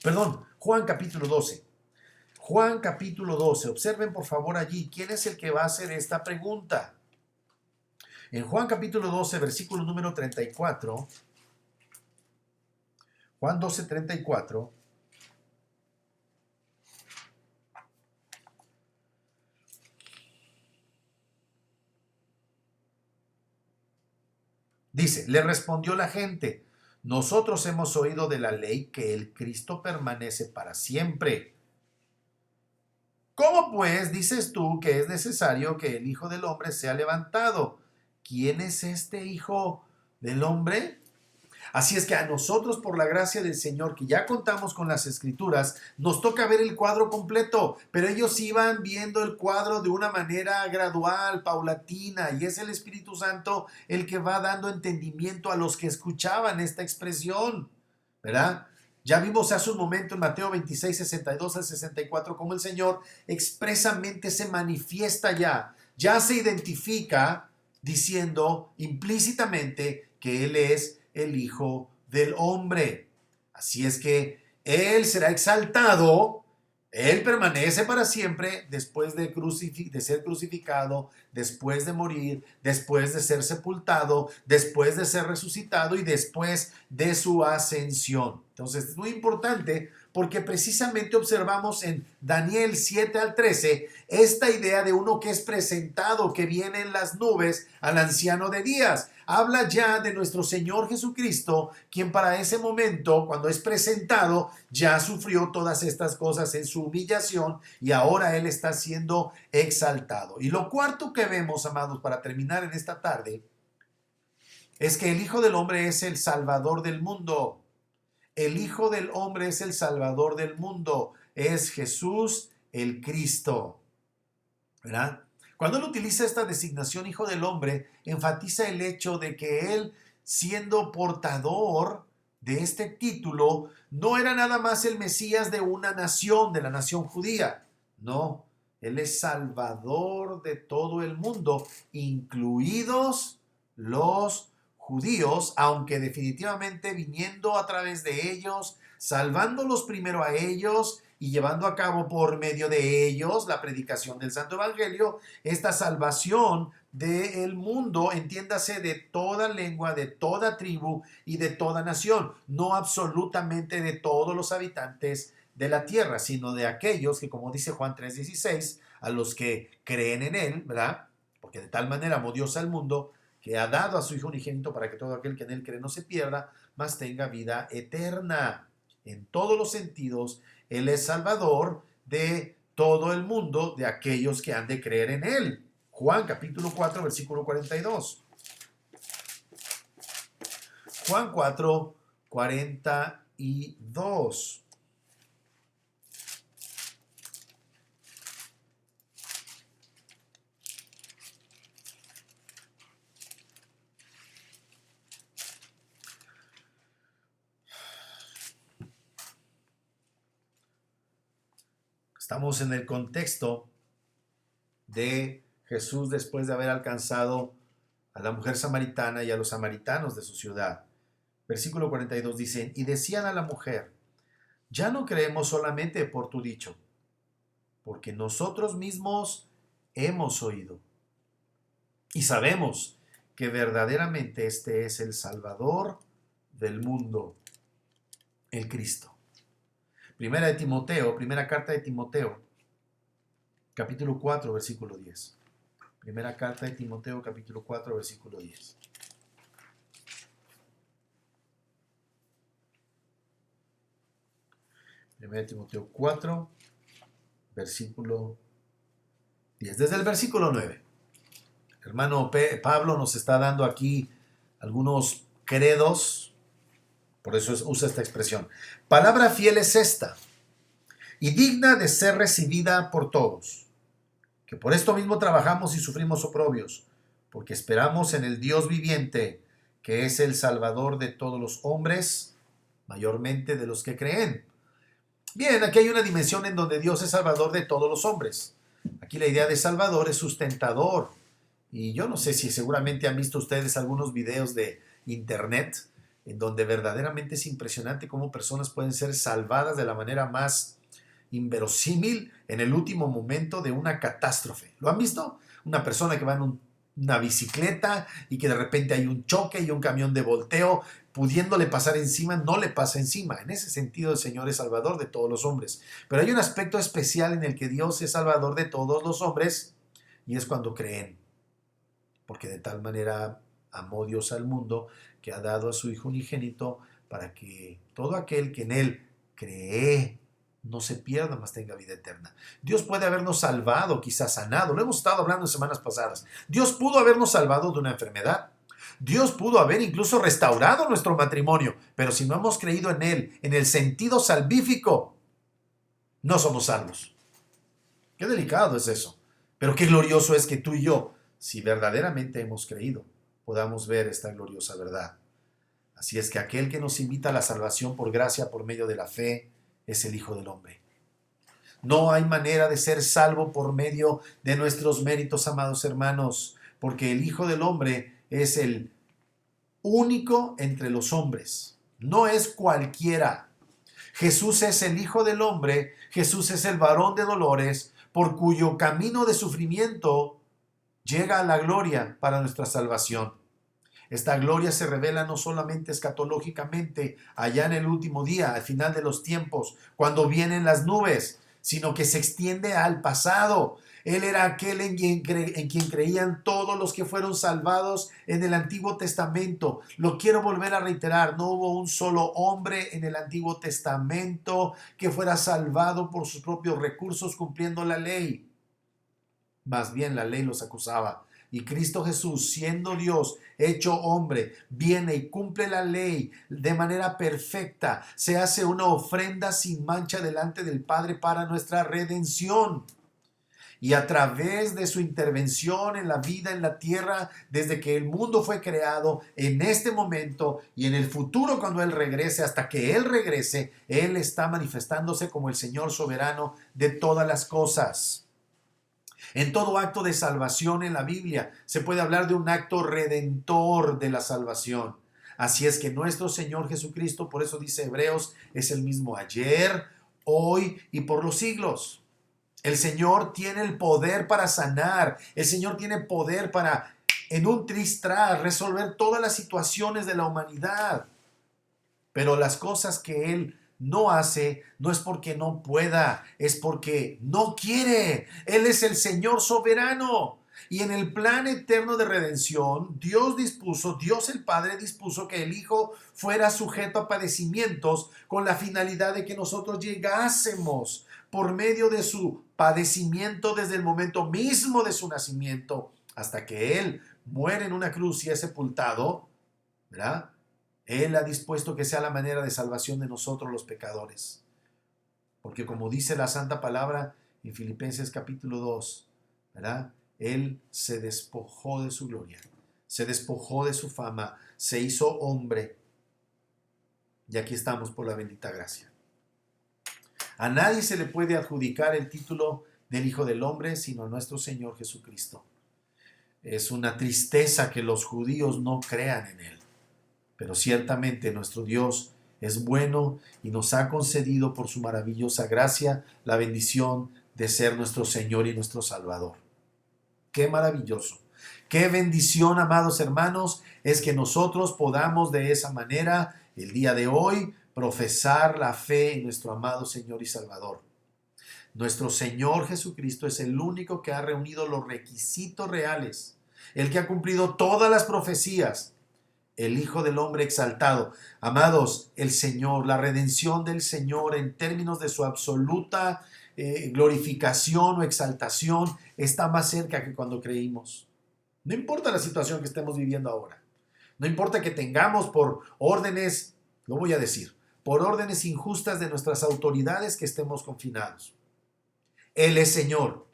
Perdón, Juan capítulo 12. Juan capítulo 12. Observen por favor allí, ¿quién es el que va a hacer esta pregunta? En Juan capítulo 12, versículo número 34. Juan 12, 34. Dice, le respondió la gente, nosotros hemos oído de la ley que el Cristo permanece para siempre. ¿Cómo pues dices tú que es necesario que el Hijo del Hombre sea levantado? ¿Quién es este Hijo del Hombre? Así es que a nosotros, por la gracia del Señor, que ya contamos con las Escrituras, nos toca ver el cuadro completo, pero ellos iban viendo el cuadro de una manera gradual, paulatina, y es el Espíritu Santo el que va dando entendimiento a los que escuchaban esta expresión, ¿verdad? Ya vimos hace un momento en Mateo 26, 62 al 64, cómo el Señor expresamente se manifiesta ya se identifica diciendo implícitamente que Él es el Hijo del Hombre. Así es que Él será exaltado, Él permanece para siempre después de ser crucificado, después de morir, después de ser sepultado, después de ser resucitado y después de su ascensión. Entonces es muy importante porque precisamente observamos en Daniel 7 al 13 esta idea de uno que es presentado, que viene en las nubes al anciano de días. Habla ya de nuestro Señor Jesucristo, quien para ese momento, cuando es presentado, ya sufrió todas estas cosas en su humillación y ahora Él está siendo exaltado. Y lo cuarto que vemos, amados, para terminar en esta tarde, es que el Hijo del Hombre es el Salvador del mundo. El Hijo del Hombre es el Salvador del mundo. Es Jesús el Cristo. ¿Verdad? Cuando él utiliza esta designación Hijo del Hombre, enfatiza el hecho de que él, siendo portador de este título, no era nada más el Mesías de una nación, de la nación judía. No, él es Salvador de todo el mundo, incluidos los judíos, aunque definitivamente viniendo a través de ellos, salvándolos primero a ellos y llevando a cabo por medio de ellos la predicación del Santo Evangelio, esta salvación del mundo, entiéndase, de toda lengua, de toda tribu y de toda nación, no absolutamente de todos los habitantes de la tierra, sino de aquellos que, como dice Juan 3:16, a los que creen en él, ¿verdad? Porque de tal manera amó Dios al mundo que ha dado a su Hijo unigénito para que todo aquel que en él cree no se pierda, mas tenga vida eterna. En todos los sentidos, Él es Salvador de todo el mundo, de aquellos que han de creer en Él. Juan capítulo 4, versículo 42. Juan 4, 42. Estamos en el contexto de Jesús después de haber alcanzado a la mujer samaritana y a los samaritanos de su ciudad. Versículo 42 dice, y decían a la mujer, ya no creemos solamente por tu dicho, porque nosotros mismos hemos oído y sabemos que verdaderamente este es el Salvador del mundo, el Cristo. Primera carta de Timoteo, capítulo 4, versículo 10. Primera carta de Timoteo, capítulo 4, versículo 10. Primera de Timoteo 4, versículo 10. Desde el versículo 9. Hermano Pablo nos está dando aquí algunos credos Por eso usa esta expresión. Palabra fiel es esta, y digna de ser recibida por todos, que por esto mismo trabajamos y sufrimos oprobios, porque esperamos en el Dios viviente, que es el Salvador de todos los hombres, mayormente de los que creen. Bien, aquí hay una dimensión en donde Dios es Salvador de todos los hombres. Aquí la idea de Salvador es sustentador. Y yo no sé si seguramente han visto ustedes algunos videos de internet en donde verdaderamente es impresionante cómo personas pueden ser salvadas de la manera más inverosímil en el último momento de una catástrofe. ¿Lo han visto? Una persona que va en una bicicleta y que de repente hay un choque y un camión de volteo, pudiéndole pasar encima, no le pasa encima. En ese sentido, el Señor es Salvador de todos los hombres. Pero hay un aspecto especial en el que Dios es Salvador de todos los hombres, y es cuando creen. Porque de tal manera amó Dios al mundo, que ha dado a su Hijo unigénito, para que todo aquel que en Él cree no se pierda, mas tenga vida eterna. Dios puede habernos salvado, quizás sanado. Lo hemos estado hablando en semanas pasadas. Dios pudo habernos salvado de una enfermedad. Dios pudo haber incluso restaurado nuestro matrimonio. Pero si no hemos creído en Él, en el sentido salvífico, no somos salvos. Qué delicado es eso. Pero qué glorioso es que tú y yo, si verdaderamente hemos creído, podamos ver esta gloriosa verdad. Así es que aquel que nos invita a la salvación por gracia por medio de la fe es el Hijo del Hombre. No hay manera de ser salvo por medio de nuestros méritos, amados hermanos, porque el Hijo del Hombre es el único entre los hombres. No es cualquiera. Jesús es el Hijo del Hombre, Jesús es el varón de dolores, por cuyo camino de sufrimiento llega a la gloria para nuestra salvación. Esta gloria se revela no solamente escatológicamente allá en el último día, al final de los tiempos, cuando vienen las nubes, sino que se extiende al pasado. Él era aquel en quien creían todos los que fueron salvados en el Antiguo Testamento. Lo quiero volver a reiterar, no hubo un solo hombre en el Antiguo Testamento que fuera salvado por sus propios recursos cumpliendo la ley. Más bien la ley los acusaba. Y Cristo Jesús, siendo Dios, hecho hombre, viene y cumple la ley de manera perfecta. Se hace una ofrenda sin mancha delante del Padre para nuestra redención. Y a través de su intervención en la vida en la tierra, desde que el mundo fue creado, en este momento y en el futuro cuando Él regrese, hasta que Él regrese, Él está manifestándose como el Señor soberano de todas las cosas. En todo acto de salvación en la Biblia se puede hablar de un acto redentor de la salvación. Así es que nuestro Señor Jesucristo, por eso dice Hebreos, es el mismo ayer, hoy y por los siglos. El Señor tiene el poder para sanar. El Señor tiene poder para, en un tristrar, resolver todas las situaciones de la humanidad. Pero las cosas que Él no hace, no es porque no pueda, es porque no quiere. Él es el Señor soberano. Y en el plan eterno de redención, Dios el Padre dispuso que el Hijo fuera sujeto a padecimientos con la finalidad de que nosotros llegásemos por medio de su padecimiento desde el momento mismo de su nacimiento hasta que Él muere en una cruz y es sepultado, ¿verdad? Él ha dispuesto que sea la manera de salvación de nosotros los pecadores. Porque como dice la santa palabra en Filipenses capítulo 2, ¿verdad? Él se despojó de su gloria, se despojó de su fama, se hizo hombre. Y aquí estamos por la bendita gracia. A nadie se le puede adjudicar el título del Hijo del Hombre sino a nuestro Señor Jesucristo. Es una tristeza que los judíos no crean en Él. Pero ciertamente nuestro Dios es bueno y nos ha concedido por su maravillosa gracia la bendición de ser nuestro Señor y nuestro Salvador. ¡Qué maravilloso! ¡Qué bendición, amados hermanos! Es que nosotros podamos de esa manera, el día de hoy, profesar la fe en nuestro amado Señor y Salvador. Nuestro Señor Jesucristo es el único que ha reunido los requisitos reales, el que ha cumplido todas las profecías, el Hijo del Hombre exaltado. Amados, el Señor, la redención del Señor en términos de su absoluta glorificación o exaltación está más cerca que cuando creímos. No importa la situación que estemos viviendo ahora. No importa que tengamos por órdenes lo voy a decir, por órdenes injustas de nuestras autoridades que estemos confinados. Él es Señor.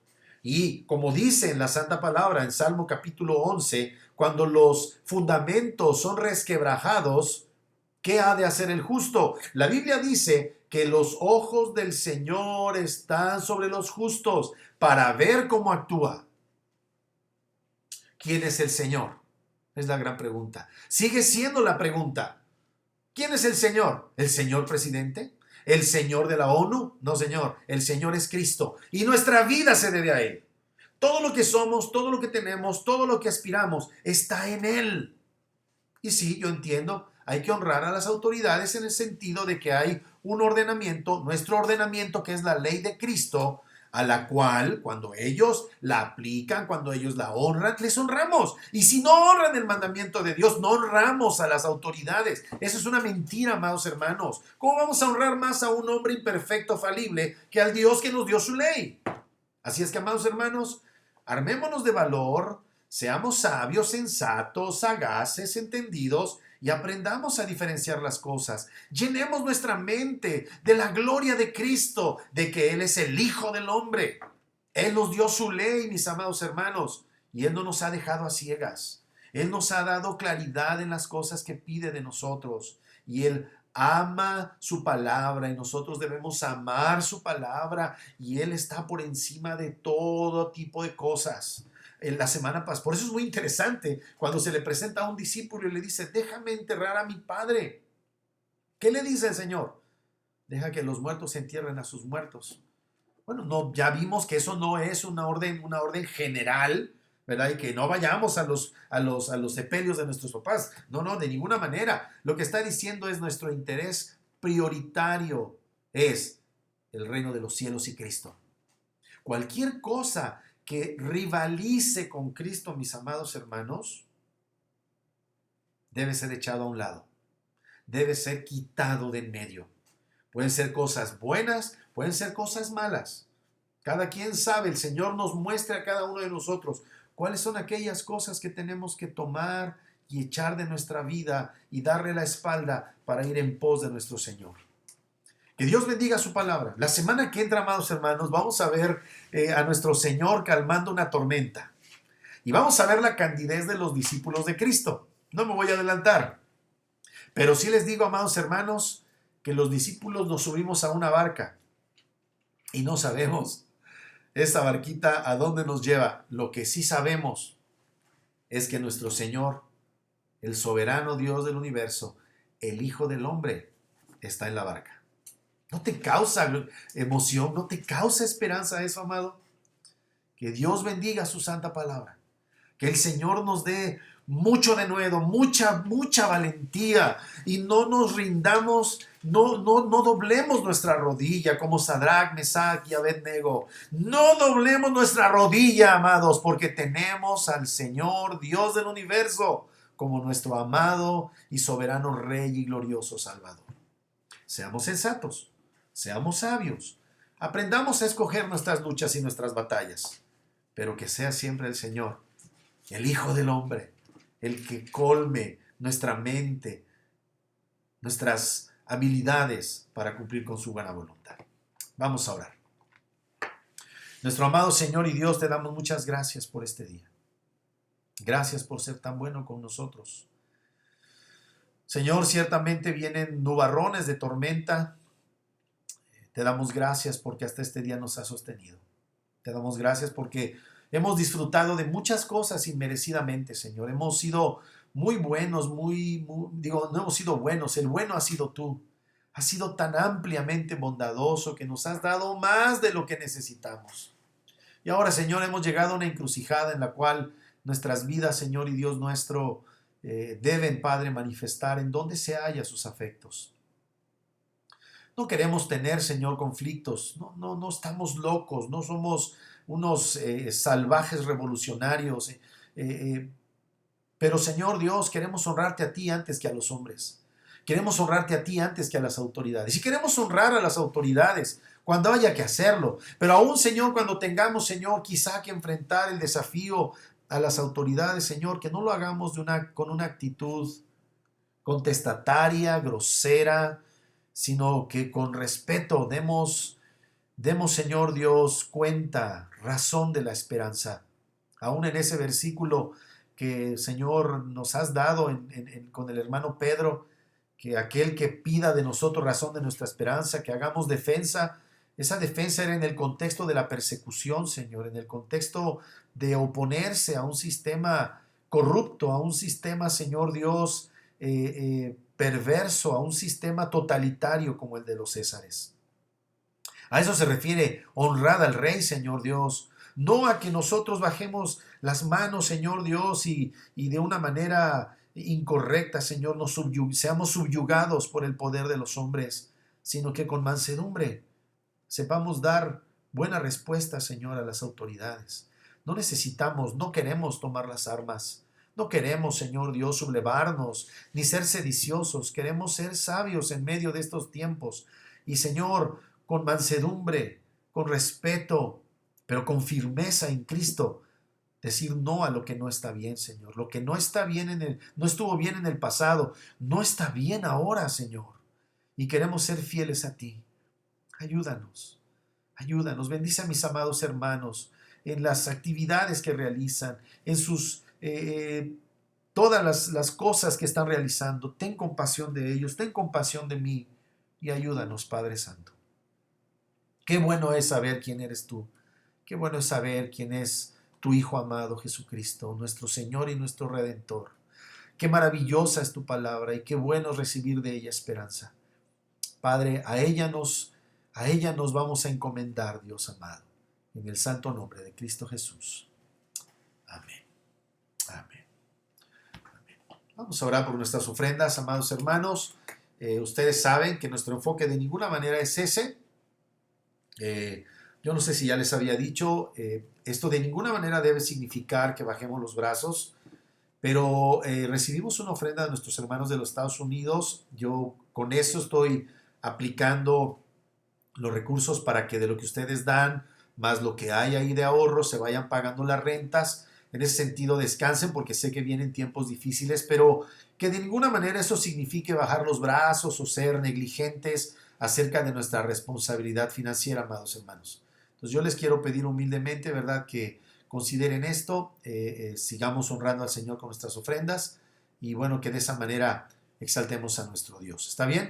Y como dice en la Santa Palabra, en Salmo capítulo 11, cuando los fundamentos son resquebrajados, ¿qué ha de hacer el justo? La Biblia dice que los ojos del Señor están sobre los justos para ver cómo actúa. ¿Quién es el Señor? Es la gran pregunta. Sigue siendo la pregunta. ¿Quién es el Señor? ¿El señor presidente? ¿El Señor de la ONU? No, Señor. El Señor es Cristo. Y nuestra vida se debe a Él. Todo lo que somos, todo lo que tenemos, todo lo que aspiramos, está en Él. Y sí, yo entiendo, hay que honrar a las autoridades en el sentido de que hay un ordenamiento, nuestro ordenamiento, que es la ley de Cristo, a la cual, cuando ellos la aplican, cuando ellos la honran, les honramos. Y si no honran el mandamiento de Dios, no honramos a las autoridades. Eso es una mentira, amados hermanos. ¿Cómo vamos a honrar más a un hombre imperfecto, falible, que al Dios que nos dio su ley? Así es que, amados hermanos, armémonos de valor, seamos sabios, sensatos, sagaces, entendidos, y aprendamos a diferenciar las cosas. Llenemos nuestra mente de la gloria de Cristo, de que Él es el Hijo del Hombre. Él nos dio su ley, mis amados hermanos, y Él no nos ha dejado a ciegas. Él nos ha dado claridad en las cosas que pide de nosotros, y Él ama su palabra, y nosotros debemos amar su palabra, y Él está por encima de todo tipo de cosas. En la semana pasada, por eso es muy interesante cuando se le presenta a un discípulo y le dice: déjame enterrar a mi padre. ¿Qué le dice el Señor? Deja que los muertos entierren a sus muertos. Bueno, no, ya vimos que eso no es una orden general, ¿verdad? Y que no vayamos a los sepelios de nuestros papás. No, no, de ninguna manera. Lo que está diciendo es nuestro interés prioritario es el reino de los cielos y Cristo. Cualquier cosa que rivalice con Cristo, mis amados hermanos, debe ser echado a un lado. Debe ser quitado de en medio. Pueden ser cosas buenas, pueden ser cosas malas. Cada quien sabe, el Señor nos muestra a cada uno de nosotros cuáles son aquellas cosas que tenemos que tomar y echar de nuestra vida y darle la espalda para ir en pos de nuestro Señor. Que Dios bendiga su palabra. La semana que entra, amados hermanos, vamos a ver a nuestro Señor calmando una tormenta. Y vamos a ver la candidez de los discípulos de Cristo. No me voy a adelantar. Pero sí les digo, amados hermanos, que los discípulos nos subimos a una barca y no sabemos esa barquita a dónde nos lleva. Lo que sí sabemos es que nuestro Señor, el soberano Dios del universo, el Hijo del Hombre, está en la barca. ¿No te causa emoción? ¿No te causa esperanza eso, amado? Que Dios bendiga su santa palabra. Que el Señor nos dé mucho denuedo, mucha valentía, y no nos rindamos, no doblemos nuestra rodilla como Sadrach, Mesach y Abednego. No doblemos nuestra rodilla, amados, porque tenemos al Señor, Dios del universo, como nuestro amado y soberano Rey y glorioso Salvador. Seamos sensatos. Seamos sabios, aprendamos a escoger nuestras luchas y nuestras batallas, pero que sea siempre el Señor, el Hijo del Hombre, el que colme nuestra mente, nuestras habilidades para cumplir con su buena voluntad. Vamos a orar. Nuestro amado Señor y Dios, te damos muchas gracias por este día. Gracias por ser tan bueno con nosotros. Señor, ciertamente vienen nubarrones de tormenta. Te damos gracias porque hasta este día nos has sostenido. Te damos gracias porque hemos disfrutado de muchas cosas inmerecidamente, Señor. Hemos sido muy buenos, no hemos sido buenos, el bueno ha sido tú. Has sido tan ampliamente bondadoso que nos has dado más de lo que necesitamos. Y ahora, Señor, hemos llegado a una encrucijada en la cual nuestras vidas, Señor y Dios nuestro, deben, Padre, manifestar en donde se halla sus afectos. No queremos tener, Señor, conflictos. No estamos locos, no somos unos salvajes revolucionarios. Pero, Señor Dios, queremos honrarte a ti antes que a los hombres. Queremos honrarte a ti antes que a las autoridades. Y queremos honrar a las autoridades cuando haya que hacerlo. Pero aún, Señor, cuando tengamos, Señor, quizá que enfrentar el desafío a las autoridades, Señor, que no lo hagamos con una actitud contestataria, grosera, sino que con respeto demos, Señor Dios, cuenta, razón de la esperanza. Aún en ese versículo que, Señor, nos has dado con el hermano Pedro, que aquel que pida de nosotros razón de nuestra esperanza, que hagamos defensa. Esa defensa era en el contexto de la persecución, Señor, en el contexto de oponerse a un sistema corrupto, a un sistema, Señor Dios, perverso, a un sistema totalitario como el de los Césares. A eso se refiere honrad al Rey, Señor Dios. No a que nosotros bajemos las manos, Señor Dios, y de una manera incorrecta, Señor, seamos subyugados por el poder de los hombres, sino que con mansedumbre sepamos dar buena respuesta, Señor, a las autoridades. No necesitamos, no queremos tomar las armas. No queremos, Señor Dios, sublevarnos, ni ser sediciosos. Queremos ser sabios en medio de estos tiempos. Y, Señor, con mansedumbre, con respeto, pero con firmeza en Cristo, decir no a lo que no está bien, Señor. Lo que no está bien no estuvo bien en el pasado, no está bien ahora, Señor. Y queremos ser fieles a ti. Ayúdanos, ayúdanos. Bendice a mis amados hermanos en las actividades que realizan, en sus todas las cosas que están realizando. Ten compasión de ellos, ten compasión de mí y ayúdanos, Padre Santo. Qué bueno es saber quién eres tú. Qué bueno es saber quién es tu Hijo amado Jesucristo, nuestro Señor y nuestro Redentor. Qué maravillosa es tu palabra y qué bueno es recibir de ella esperanza. Padre, a ella nos vamos a encomendar, Dios amado, en el santo nombre de Cristo Jesús. Amén. Amén. Amén. Vamos a orar por nuestras ofrendas, amados hermanos. Ustedes saben que nuestro enfoque de ninguna manera es ese. Yo no sé si ya les había dicho, esto de ninguna manera debe significar que bajemos los brazos, pero recibimos una ofrenda de nuestros hermanos de los Estados Unidos. Yo con eso estoy aplicando los recursos para que de lo que ustedes dan, más lo que hay ahí de ahorro, se vayan pagando las rentas. En ese sentido, descansen porque sé que vienen tiempos difíciles, pero que de ninguna manera eso signifique bajar los brazos o ser negligentes acerca de nuestra responsabilidad financiera, amados hermanos. Entonces yo les quiero pedir humildemente, ¿verdad?, que consideren esto, sigamos honrando al Señor con nuestras ofrendas y bueno, que de esa manera exaltemos a nuestro Dios. ¿Está bien?